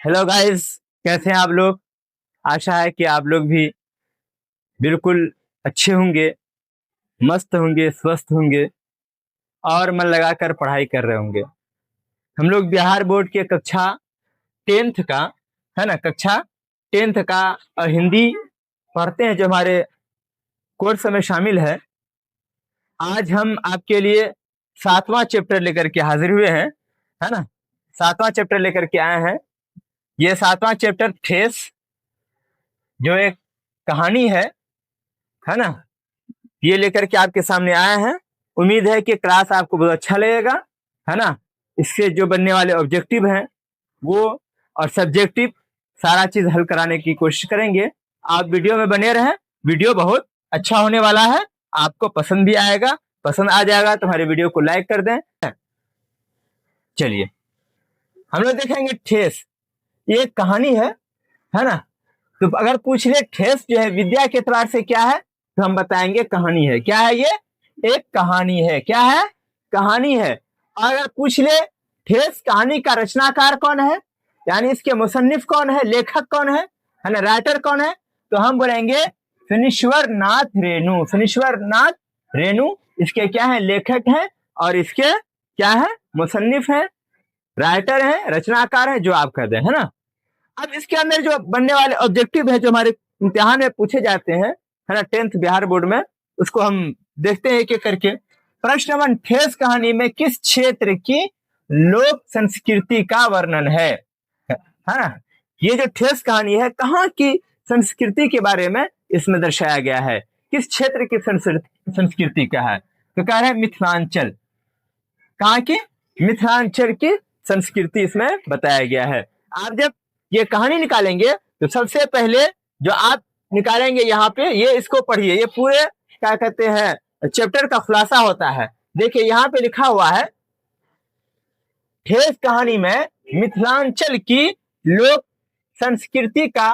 Hello guys, कैसे हैं आप लोग। आशा है कि आप लोग भी बिल्कुल अच्छे होंगे, मस्त होंगे, स्वस्थ होंगे और मन लगाकर पढ़ाई कर रहे होंगे। हम लोग बिहार बोर्ड के कक्षा 10th का, है ना, कक्षा 10th का हिंदी पढ़ते हैं जो हमारे कोर्स में शामिल है। आज हम आपके लिए 7वां चैप्टर लेकर के हाजिर हुए हैं, है ना। 7वां चैप्टर लेकर के आए हैं। ये 7वां चैप्टर ठेस, जो एक कहानी है ना, ये लेकर के आपके सामने आए हैं। उम्मीद है कि क्लास आपको बहुत अच्छा लगेगा, है ना। इससे जो बनने वाले ऑब्जेक्टिव हैं वो और सब्जेक्टिव सारा चीज हल कराने की कोशिश करेंगे। आप वीडियो में बने रहें, वीडियो बहुत अच्छा होने वाला है, आपको पसंद भी आएगा। पसंद आ जाएगा तो हमारे वीडियो को लाइक कर दें। चलिए हम लोग देखेंगे ठेस। ये एक कहानी है ना। तो अगर पूछ ले ठेस जो है विद्या के एतबार से क्या है, तो हम बताएंगे कहानी है। क्या है ये? एक कहानी है। क्या है? कहानी है। और अगर पूछ ले ठेस कहानी का रचनाकार कौन है, यानी इसके मुसन्निफ कौन है, लेखक कौन है ना, राइटर कौन है, तो हम बोलेंगे फणीश्वर नाथ रेणु। फणीश्वर नाथ रेणु इसके क्या है? लेखक हैं। और इसके क्या है? मुसन्निफ है, राइटर है, रचनाकार है, जो आप कहते हैं, है ना। अब इसके अंदर जो बनने वाले ऑब्जेक्टिव है जो हमारे इम्तिहान में पूछे जाते हैं, है ना, 10th बिहार बोर्ड में, उसको हम देखते हैं एक एक करके। प्रश्न नंबर, ठेस कहानी में किस क्षेत्र की लोक संस्कृति का वर्णन है ना। ये जो ठेस कहानी है कहाँ की संस्कृति के बारे में इसमें दर्शाया गया है, किस क्षेत्र की संस्कृति का है, तो कह रहे हैं मिथिलांचल। कहाँ की? मिथिलांचल की संस्कृति इसमें बताया गया है। आप जब ये कहानी निकालेंगे तो सबसे पहले जो आप निकालेंगे यहाँ पे, ये इसको पढ़िए। ये पूरे क्या कहते हैं चैप्टर का खुलासा होता है। देखिए यहाँ पे लिखा हुआ है ठेस कहानी में मिथिलांचल की लोक संस्कृति का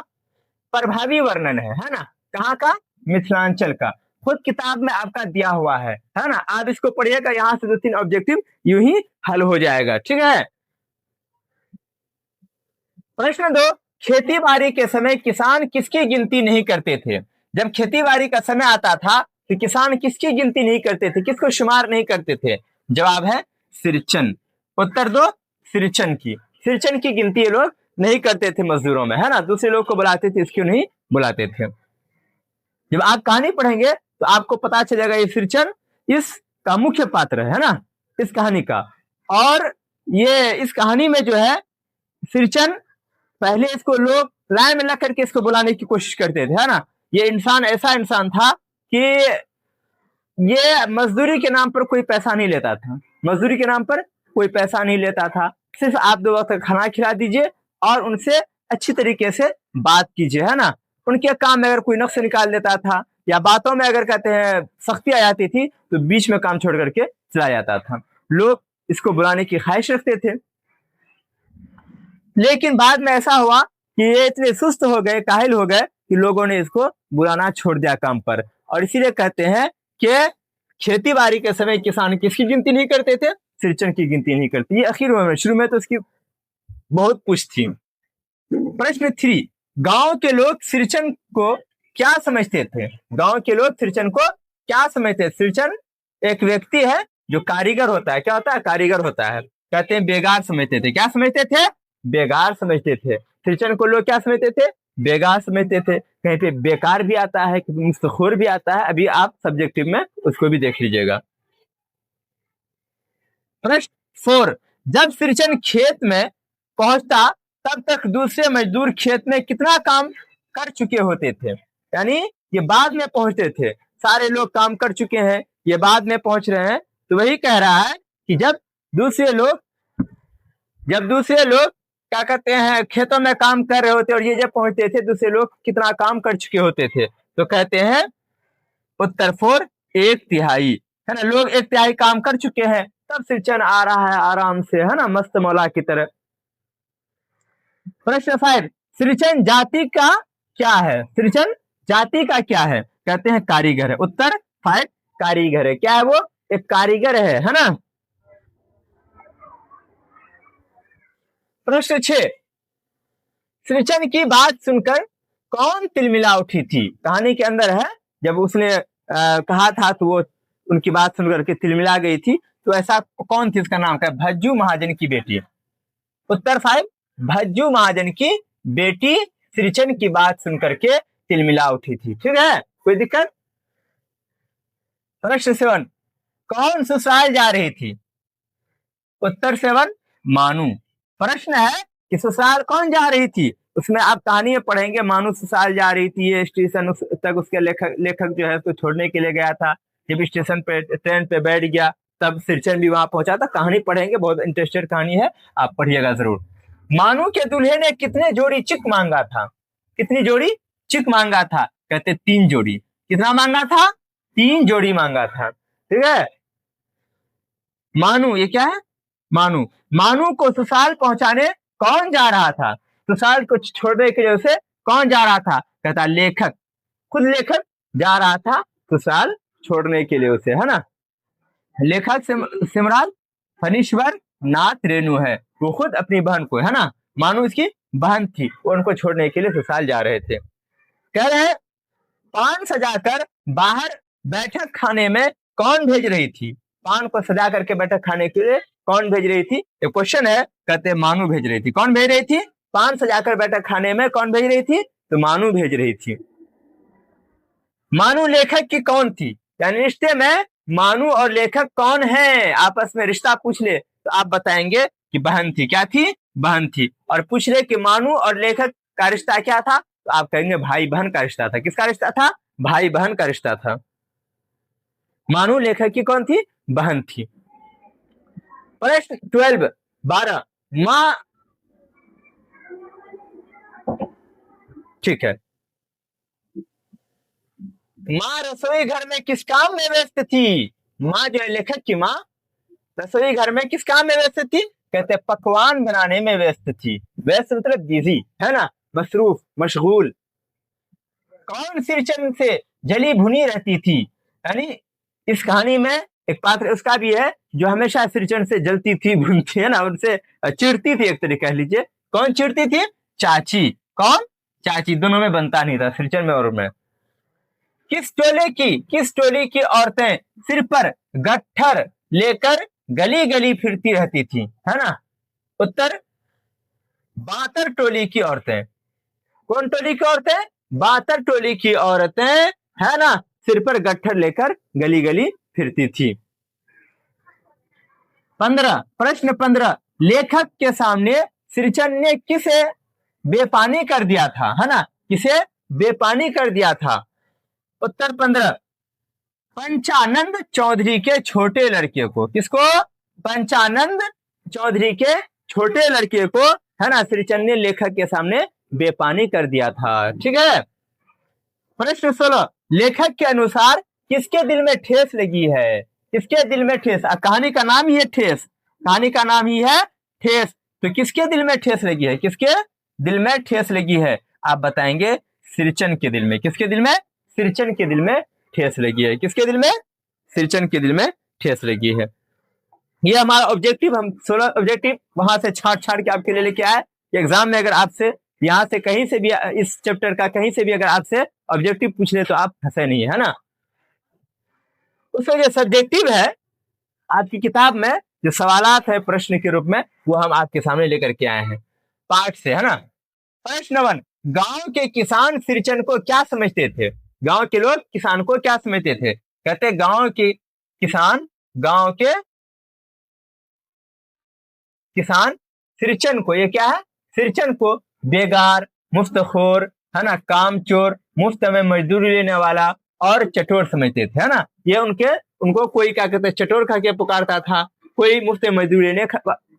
प्रभावी वर्णन है ना। कहाँ का? मिथिलांचल का। खुद किताब में आपका दिया हुआ है ना। आप इसको पढ़िएगा, यहाँ से 2-3 ऑब्जेक्टिव यूं ही हल हो जाएगा, ठीक है। प्रश्न 2, खेती बाड़ी के समय किसान किसकी गिनती नहीं करते थे? जब खेती बाड़ी का समय आता था तो किसान किसकी गिनती नहीं करते थे, किसको शुमार नहीं करते थे? जवाब है सिरचन। उत्तर दो, सिरचन की। सिरचन की गिनती ये लोग नहीं करते थे मजदूरों में, है ना। दूसरे लोग को बुलाते थे, इसक्यों नहीं बुलाते थे। जब आप कहानी पढ़ेंगे तो आपको पता चलेगा ये सिरचन इसका मुख्य पात्र है ना, इस कहानी का। और ये इस कहानी में जो है सिरचन, पहले इसको लोग लाइन में लग करके इसको बुलाने की कोशिश करते थे, है ना। ये इंसान ऐसा इंसान था कि ये मजदूरी के नाम पर कोई पैसा नहीं लेता था। मजदूरी के नाम पर कोई पैसा नहीं लेता था। सिर्फ आप 2 वक्त खाना खिला दीजिए और उनसे अच्छी तरीके से बात कीजिए, है ना। उनके काम में अगर कोई नक्श निकाल देता था या बातों में अगर कहते हैं सख्ती आ जाती थी तो बीच में काम छोड़ करके चला जाता था। लोग इसको बुलाने की ख्वाहिश रखते थे। लेकिन बाद में ऐसा हुआ कि ये इतने सुस्त हो गए, काहिल हो गए कि लोगों ने इसको बुलाना छोड़ दिया काम पर। और इसीलिए कहते हैं कि खेती बाड़ी के समय किसान किसकी गिनती नहीं करते थे? सिरचन की गिनती नहीं करती। ये आखिर में, शुरू में तो इसकी बहुत पुष्ट थी। प्रश्न 3, गांव के लोग सिरचन को क्या समझते थे? गांव के लोग सिरचन को क्या समझते? सिरचन एक व्यक्ति है जो कारीगर होता है। क्या होता है? कारीगर होता है। कहते हैं बेगार समझते थे। क्या समझते थे? बेगार समझते थे। सिरचन को लोग क्या समझते थे? बेगार समझते थे। कहीं पे बेकार भी आता है, मुस्तखोर भी आता है। अभी आप सब्जेक्टिव में उसको भी देख लीजिएगा। प्रश्न 4, जब सिरचन खेत में पहुंचता तब तक दूसरे मजदूर खेत में कितना काम कर चुके होते थे? यानी ये बाद में पहुंचते थे, सारे लोग काम कर चुके हैं, ये बाद में पहुंच रहे हैं। तो वही कह रहा है कि जब दूसरे लोग क्या कहते हैं खेतों में काम कर रहे होते और ये जब पहुंचते थे दूसरे लोग कितना काम कर चुके होते थे, तो कहते हैं उत्तर 4, 1/3, है ना। लोग 1/3 काम कर चुके हैं, तब सिरचन आ रहा है आराम से, है ना, मस्त मौला की तरह। प्रश्न 5, सिरचन जाति का क्या है? सिरचन जाति का क्या है? कहते हैं कारीगर है। उत्तर 5, कारीगर है। क्या है वो? एक कारीगर है ना। प्रश्न 6, श्रीचंद की बात सुनकर कौन तिलमिला उठी थी? कहानी के अंदर है, जब उसने कहा था तो वो उनकी बात सुनकर के तिलमिला गई थी, तो ऐसा कौन थी? उसका नाम क्या है? भज्जू महाजन की बेटी। उत्तर 5, भज्जू महाजन की बेटी श्रीचंद की बात सुनकर के तिलमिला उठी थी। ठीक है, कोई दिक्कत? प्रश्न 7, कौन ससुराल जा रही थी? उत्तर 7, मानू। प्रश्न है कि ससुराल कौन जा रही थी? उसमें आप कहानी में पढ़ेंगे, मानू ससुराल जा रही थी, ये स्टेशन तक उसके लेखक जो है उसको छोड़ने के लिए गया था। जब स्टेशन पे ट्रेन पे बैठ गया तब श्रीचंद भी वहां पहुंचा था। कहानी पढ़ेंगे, बहुत इंटरेस्टेड कहानी है, आप पढ़िएगा जरूर। मानू के दूल्हे ने कितने जोड़ी चिक मांगा था? कितनी जोड़ी चिक मांगा था? कहते 3 जोड़ी। कितना मांगा था? 3 जोड़ी मांगा था। ठीक है, मानू, ये क्या है? मानू। मानू को ससुराल पहुंचाने कौन जा रहा था? ससुराल को छोड़ने के लिए उसे कौन जा रहा था? कहता लेखक, खुद लेखक जा रहा था ससुराल छोड़ने के लिए उसे, है ना। लेखक सिमराल फणीश्वर नाथ रेणु है, वो खुद अपनी बहन को, है ना, मानू इसकी बहन थी, वो उनको छोड़ने के लिए ससुराल जा रहे थे। कह रहे हैं पान सजाकर बाहर बैठक खाने में कौन भेज रही थी? पान को सजा करके बैठक खाने के लिए कौन भेज रही थी? ये क्वेश्चन है, कहते मानू भेज रही थी। कौन भेज रही थी? पान सजाकर बैठक खाने में कौन भेज रही थी? तो मानू भेज रही थी। मानू लेखक की कौन थी? यानी रिश्ते में मानू और लेखक कौन है? आपस में रिश्ता पूछ ले तो आप बताएंगे कि बहन थी। क्या थी? बहन थी। और पूछ ले कि मानू और लेखक का रिश्ता क्या था, तो आप कहेंगे भाई बहन का रिश्ता था। किसका रिश्ता था? भाई बहन का रिश्ता था। मानू लेखक की कौन थी? बहन थी। प्रश्न 12 माँ, ठीक है, माँ रसोई घर में किस काम में व्यस्त थी? माँ जो है लेखक की माँ रसोई घर में किस काम में व्यस्त थी? कहते पकवान बनाने में व्यस्त थी। व्यस्त मतलब बिजी, है ना, मसरूफ, मशगूल। कौन श्रीचंद से जली भुनी रहती थी? यानी इस कहानी में एक पात्र उसका भी है जो हमेशा श्रीचंद से जलती थी, भुनती, है ना, उनसे चिढ़ती थी, एक तरीके कह लीजिए। कौन चिढ़ती थी? चाची। कौन? चाची। दोनों में बनता नहीं था, श्रीचंद में और में। किस टोली की औरतें सिर पर गट्ठर लेकर गली गली फिरती रहती थी? है ना। उत्तर बातर टोली की औरतें। कौन टोली की औरतें? बातर टोली की औरतें, है ना, सिर पर गट्ठर लेकर गली गली फिरती थी। 15, प्रश्न 15, लेखक के सामने श्रीचंद ने किसे बेपानी कर दिया था? है ना, किसे बेपानी कर दिया था? उत्तर 15, पंचानंद चौधरी के छोटे लड़के को। किसको? पंचानंद चौधरी के छोटे लड़के को, है ना, श्रीचंद ने लेखक के सामने बेपानी कर दिया था। ठीक है। प्रश्न 16, लेखक के अनुसार किसके दिल में ठेस लगी है? किसके दिल में ठेस? कहानी का नाम ही है ठेस, कहानी का नाम ही है ठेस। तो किसके दिल में ठेस लगी है? किसके दिल में ठेस लगी है? आप बताएंगे श्रीचंद के दिल में। किसके दिल में? श्रीचंद के दिल में ठेस लगी है। किसके दिल में? श्रीचंद के दिल में ठेस लगी है। ये हमारा ऑब्जेक्टिव, हम 16 ऑब्जेक्टिव वहां से छाट के आपके लिए लेके आए। एग्जाम में अगर आपसे यहाँ से कहीं से भी इस चैप्टर का कहीं से भी अगर आपसे ऑब्जेक्टिव पूछ ले तो आप फंसे नहीं, है ना। उसका जो सब्जेक्टिव है आपकी किताब में, जो सवालात है प्रश्न के रूप में, वो हम आपके सामने लेकर के आए हैं पाठ से, है ना। प्रश्न 1, गांव के किसान श्रीचंद को क्या समझते थे? गांव के लोग किसान को क्या समझते थे? कहते गांव के किसान, गांव के किसान श्रीचंद को, ये क्या है? श्रीचंद को बेगार, मुफ्तखोर, है ना, कामचोर, मुफ्त में मजदूरी लेने वाला और चटोर समझते थे, है ना। ये उनको कोई क्या कहते चटोर कह के पुकारता था, कोई मुफ्त मजदूरी लेने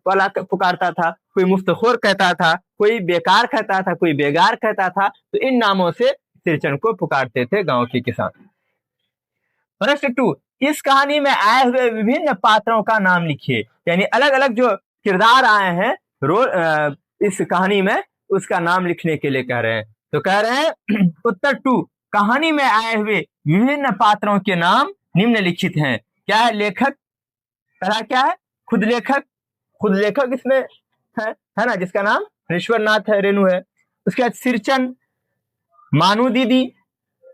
वाला पुकारता था, कोई मुफ्तखोर कहता था, कोई बेकार कहता था, कोई बेगार कहता था। तो इन नामों से श्रीचंद को पुकारते थे गांव के किसान। प्रश्न 2, इस कहानी में आए हुए विभिन्न पात्रों का नाम लिखिए। यानी अलग अलग जो किरदार आए हैं इस कहानी में, उसका नाम लिखने के लिए कह रहे हैं। तो कह रहे हैं उत्तर 2, कहानी में आए हुए विभिन्न पात्रों के नाम निम्नलिखित हैं। क्या है? लेखक, पहला क्या है? खुद लेखक, खुद लेखक इसमें है ना, जिसका नाम फणीश्वर नाथ है, रेणु है। उसके बाद सिरचन, मानू दीदी,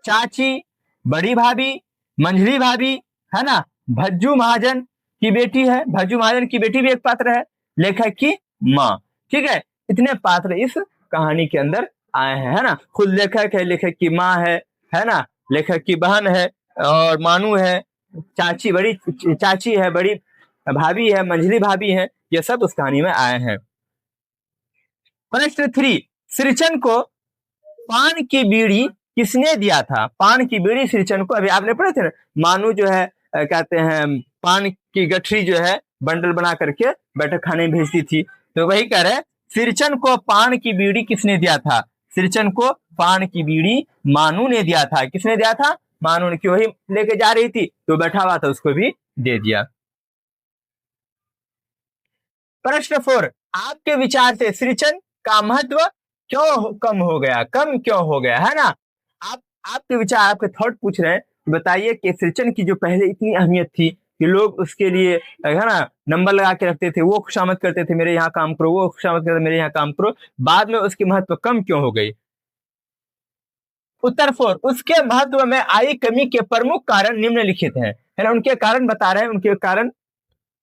चाची, बड़ी भाभी, मंझली भाभी, है ना, भज्जू महाजन की बेटी है, भज्जू महाजन की बेटी भी एक पात्र है, लेखक की माँ। ठीक है, इतने पात्र इस कहानी के अंदर आए हैं, है ना। खुद लेखक है, लेखक की माँ है ना, लेखक की बहन है और मानू है, चाची, बड़ी चाची है, बड़ी भाभी है, मंझली भाभी है, ये सब उस कहानी में आए हैं। प्रश्न 3, सिरचन को पान की बीड़ी किसने दिया था? पान की बीड़ी सिरचन को, अभी आपने पढ़े थे ना, मानू जो है कहते हैं पान की गठरी जो है बंडल बना करके बैठक खाने में भेजती थी, तो वही कह रहे सिरचन को पान की बीड़ी किसने दिया था? सिरचन को पान की बीड़ी मानू ने दिया था। किसने दिया था? मानू ने, क्यों ही लेके जा रही थी तो बैठा हुआ था, उसको भी दे दिया। प्रश्न 4, आपके विचार से सिरचन का महत्व क्यों कम हो गया, कम क्यों हो गया, है ना। आपके विचार, आपके थॉट पूछ रहे हैं, बताइए कि सिरचन की जो पहले इतनी अहमियत थी कि लोग उसके लिए, है ना, नंबर लगा के रखते थे, वो खुशामद करते थे मेरे यहाँ काम करो, वो खुशामद करते मेरे यहाँ काम करो, बाद में उसकी महत्व कम क्यों हो गई? उत्तर 4, उसके महत्व में आई कमी के प्रमुख कारण निम्नलिखित हैं, है ना। उनके कारण बता रहे हैं, उनके कारण,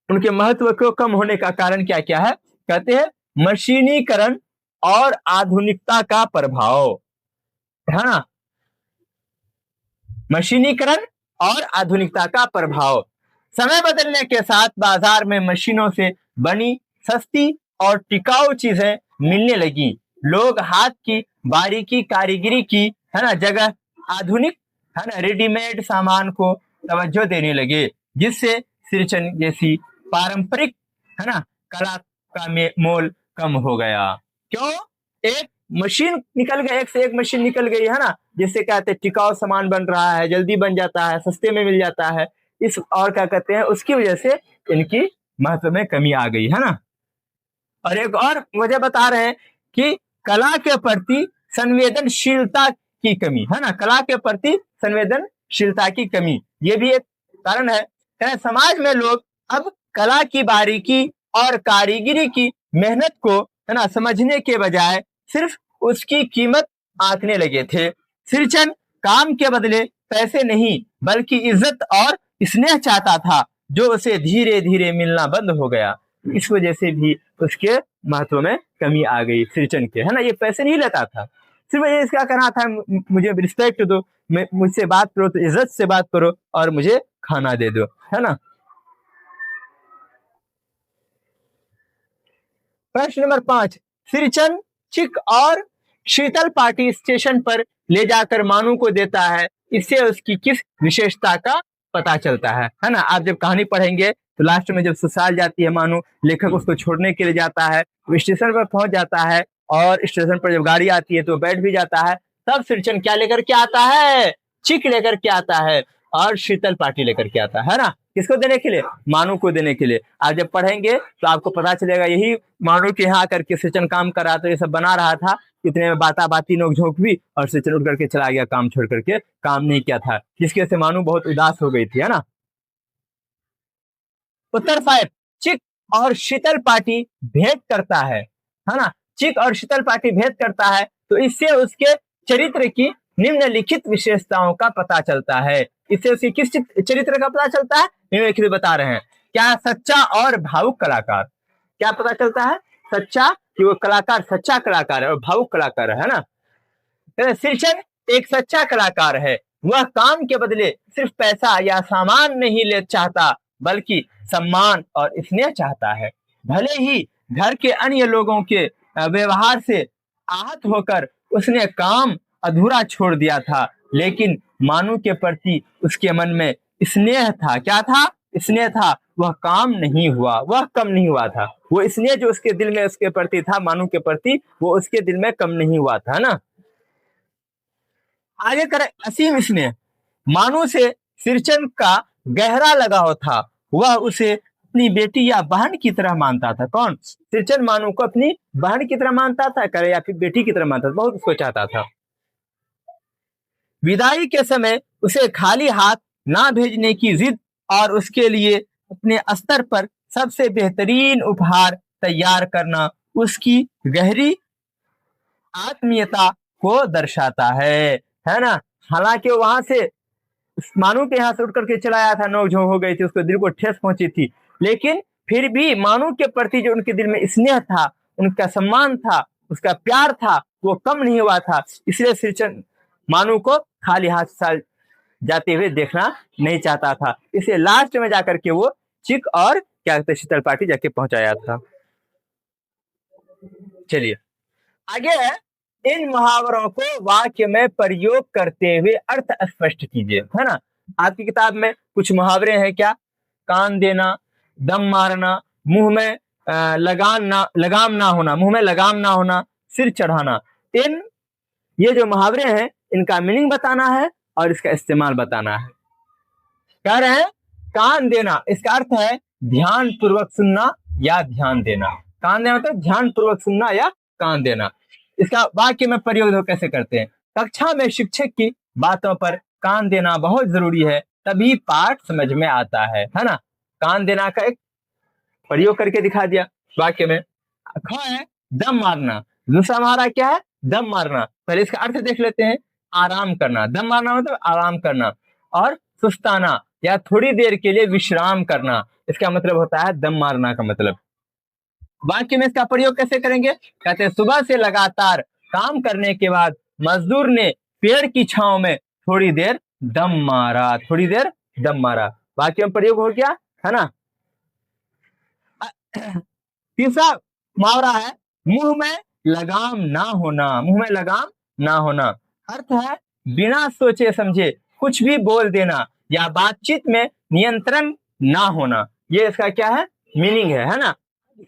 उनके महत्व को कम होने का कारण क्या क्या है? कहते हैं मशीनीकरण और आधुनिकता का प्रभाव, है ना, मशीनीकरण और आधुनिकता का प्रभाव। समय बदलने के साथ बाजार में मशीनों से बनी सस्ती और टिकाऊ चीजें मिलने लगी। लोग हाथ की बारीकी कारीगरी की, है ना, जगह आधुनिक, है ना, रेडीमेड सामान को तवज्जो देने लगे, जिससे सिरचन जैसी पारंपरिक, है ना, कला का मोल कम हो गया। क्यों? एक मशीन निकल गई, एक से एक मशीन निकल गई, है ना, जिससे कहते हैं टिकाऊ सामान बन रहा है, जल्दी बन जाता है, सस्ते में मिल जाता है, इस और क्या कहते हैं, उसकी वजह से इनकी महत्व में कमी आ गई, है ना। और एक और वजह बता रहे हैं कि कला के प्रति संवेदनशीलता की कमी, है ना, कला के प्रति संवेदनशीलता की कमी, ये भी एक कारण है। समाज में लोग अब कला की बारीकी और कारीगरी की मेहनत को, है ना, समझने के बजाय सिर्फ उसकी कीमत आंकने लगे थे। सिरचन काम के बदले पैसे नहीं बल्कि इज्जत और स्नेह चाहता था, जो उसे धीरे धीरे मिलना बंद हो गया। इस वजह से भी उसके महत्व में कमी आ गई सिरचन के, है ना। ये पैसे नहीं लेता था, सिर्फ ये इसका कहना था मुझे रिस्पेक्ट दो, मुझसे बात करो तो इज्जत से बात करो और मुझे खाना दे दो, है ना। प्रश्न नंबर 5, सिरचन चिक और शीतल पार्टी स्टेशन पर ले जाकर मानू को देता है, इससे उसकी किस विशेषता का पता चलता है ना। आप जब कहानी पढ़ेंगे तो लास्ट में जब ससुराल जाती है मानू, लेखक उसको छोड़ने के लिए जाता है, वो स्टेशन पर पहुंच जाता है और स्टेशन पर जब गाड़ी आती है तो बैठ भी जाता है, तब सिरचन क्या लेकर के आता है? चिक लेकर के आता है और शीतल पार्टी लेकर के आता है ना। किसको देने के लिए? मानू को देने के लिए। आप जब पढ़ेंगे तो आपको पता चलेगा यही मानू के यहाँ आकर के सिरचन काम कर रहा था, ये सब बना रहा था, इतने में बाता बाती नोक झोंक हुई और सिरचन उठ करके चला गया, काम छोड़ करके, काम नहीं किया था, जिसकी वजह से मानू बहुत उदास हो गई थी, है ना। उत्तर 5, चिक और शीतल पार्टी भेंट करता है ना। चिक और शीतल पार्टी भेंट करता है तो इससे उसके चरित्र की निम्नलिखित विशेषताओं का पता चलता है। इससे उसकी किस चरित्र का पता चलता है? निम्नलिखित बता रहे हैं। क्या? सच्चा और भावुक कलाकार। क्या पता चलता है? सच्चा, कि वो कलाकार सच्चा कलाकार है और भावुक कलाकार है ना। सिरचन एक सच्चा कलाकार है, वह काम के बदले सिर्फ पैसा या सामान नहीं ले चाहता बल्कि सम्मान और स्नेह चाहता है। भले ही घर के अन्य लोगों के व्यवहार से आहत होकर उसने काम अधूरा छोड़ दिया था, लेकिन मानू के प्रति उसके मन में स्नेह था। क्या था? स्नेह था। वह काम नहीं हुआ, वह कम नहीं हुआ था। वो स्नेह जो उसके दिल में उसके प्रति था, मानू के प्रति, वो उसके दिल में कम नहीं हुआ था ना। आगे करें असीम स्नेह। मानू से सिरचन का गहरा लगाव था, वह उसे अपनी बेटी या बहन की तरह मानता था। कौन? सिरचन मानू को अपनी बहन की तरह मानता था, करे या फिर बेटी की तरह मानता था, बहुत उसको चाहता था। विदाई के समय उसे खाली हाथ ना भेजने की जिद और उसके लिए अपने स्तर पर सबसे बेहतरीन उपहार तैयार करना उसकी गहरी आत्मीयता को दर्शाता है ना। हालांकि वो वहां से मानू के यहाँ से उठ करके चला आया था, नोक-झोंक हो गई थी, उसको दिल को ठेस पहुंची थी, लेकिन फिर भी मानू के प्रति जो उनके दिल में स्नेह था, उनका सम्मान था, उसका प्यार था, वो कम नहीं हुआ था। इसलिए श्रीचंद मानू को खाली हाथ साल जाते हुए देखना नहीं चाहता था, इसलिए लास्ट में जाकर के वो चिक और क्या कहते हैं शीतल पार्टी जाके पहुंचाया था। चलिए आगे है, इन मुहावरों को वाक्य में प्रयोग करते हुए अर्थ स्पष्ट कीजिए, है ना। आपकी किताब में कुछ मुहावरे हैं क्या, कान देना, दम मारना, मुंह में लगाम ना होना, मुंह में लगाम ना होना, सिर चढ़ाना। इन ये जो मुहावरे हैं इनका मीनिंग बताना है और इसका इस्तेमाल बताना है। कह रहे हैं कान देना, इसका अर्थ है ध्यान पूर्वक सुनना या ध्यान देना। कान देना मतलब ध्यान पूर्वक सुनना या कान देना। इसका वाक्य में प्रयोग कैसे करते हैं, कक्षा में शिक्षक की बातों पर कान देना बहुत जरूरी है, तभी पाठ समझ में आता है ना। कान देना का एक प्रयोग करके दिखा दिया वाक्य में। ख है दम मारना, दूसरा मुहावरा क्या है, दम मारना। पहले इसका अर्थ देख लेते हैं, आराम करना, दम मारना मतलब आराम करना, और सुस्ताना या थोड़ी देर के लिए विश्राम करना, इसका मतलब होता है दम मारना का मतलब। वाक्य में इसका प्रयोग कैसे करेंगे, कहते हैं सुबह से लगातार काम करने के बाद मजदूर ने पेड़ की छांव में थोड़ी देर दम मारा, थोड़ी देर दम मारा। वाक्य में प्रयोग हो गया, है ना। तीसरा मुहावरा है मुंह में लगाम ना होना, मुंह में लगाम ना होना। अर्थ है बिना सोचे समझे कुछ भी बोल देना या बातचीत में नियंत्रण ना होना। ये इसका क्या है, मीनिंग है ना।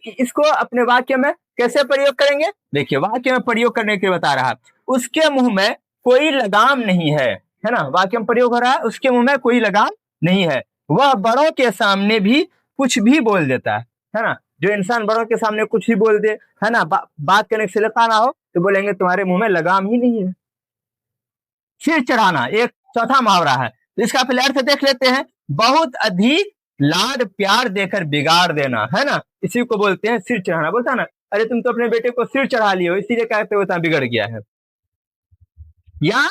इसको अपने वाक्य में कैसे प्रयोग करेंगे, देखिए वाक्य में प्रयोग करने के बता रहा, उसके मुंह में कोई लगाम नहीं है ना। वाक्य में प्रयोग हो रहा है उसके मुंह में कोई लगाम नहीं है, वह बड़ों के सामने भी कुछ भी बोल देता है ना। जो इंसान बड़ों के सामने कुछ भी बोल दे, है ना, बात करने से लगा ना हो तो बोलेंगे तुम्हारे मुंह में लगाम ही नहीं है। सिर चढ़ाना एक चौथा मुहावरा है, तो इसका पहले अर्थ देख लेते हैं, बहुत अधिक लाड प्यार देकर बिगाड़ देना, है ना, इसी को बोलते हैं सिर चढ़ाना। बोलता ना अरे तुम तो अपने बेटे को सिर चढ़ा लिए हो, इसीलिए कहते होता बिगड़ गया है। या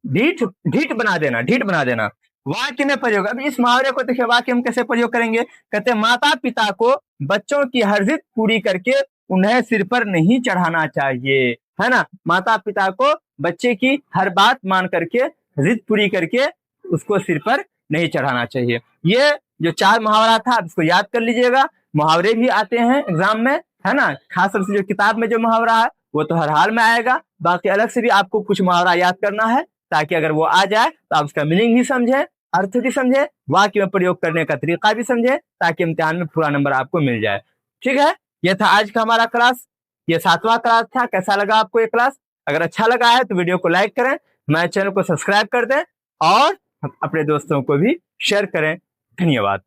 ढीठ ढीठ बना देना, ढीठ बना देना। वाक्य में प्रयोग, अब इस मुहावरे को देखिए वाक्य में कैसे प्रयोग करेंगे, कहते हैं माता पिता को बच्चों की हर जिद पूरी करके उन्हें सिर पर नहीं चढ़ाना चाहिए, है ना। माता पिता को बच्चे की हर बात मान करके जिद पूरी करके उसको सिर पर नहीं चढ़ाना चाहिए। ये जो चार मुहावरा था आप इसको याद कर लीजिएगा, मुहावरे भी आते हैं एग्जाम में, है ना। खास तौर से जो किताब में जो मुहावरा है वो तो हर हाल में आएगा, बाकी अलग से भी आपको कुछ मुहावरा याद करना है ताकि अगर वो आ जाए तो आप उसका मीनिंग भी समझे, अर्थ भी समझे, वाक्य में प्रयोग करने का तरीका भी समझे, ताकि इम्तिहान में पूरा नंबर आपको मिल जाए। ठीक है, यह था आज का हमारा क्लास, ये 7वां क्लास था। कैसा लगा आपको ये क्लास, अगर अच्छा लगा है तो वीडियो को लाइक करें, हमारे चैनल को सब्सक्राइब कर दें और अपने दोस्तों को भी शेयर करें। धन्यवाद।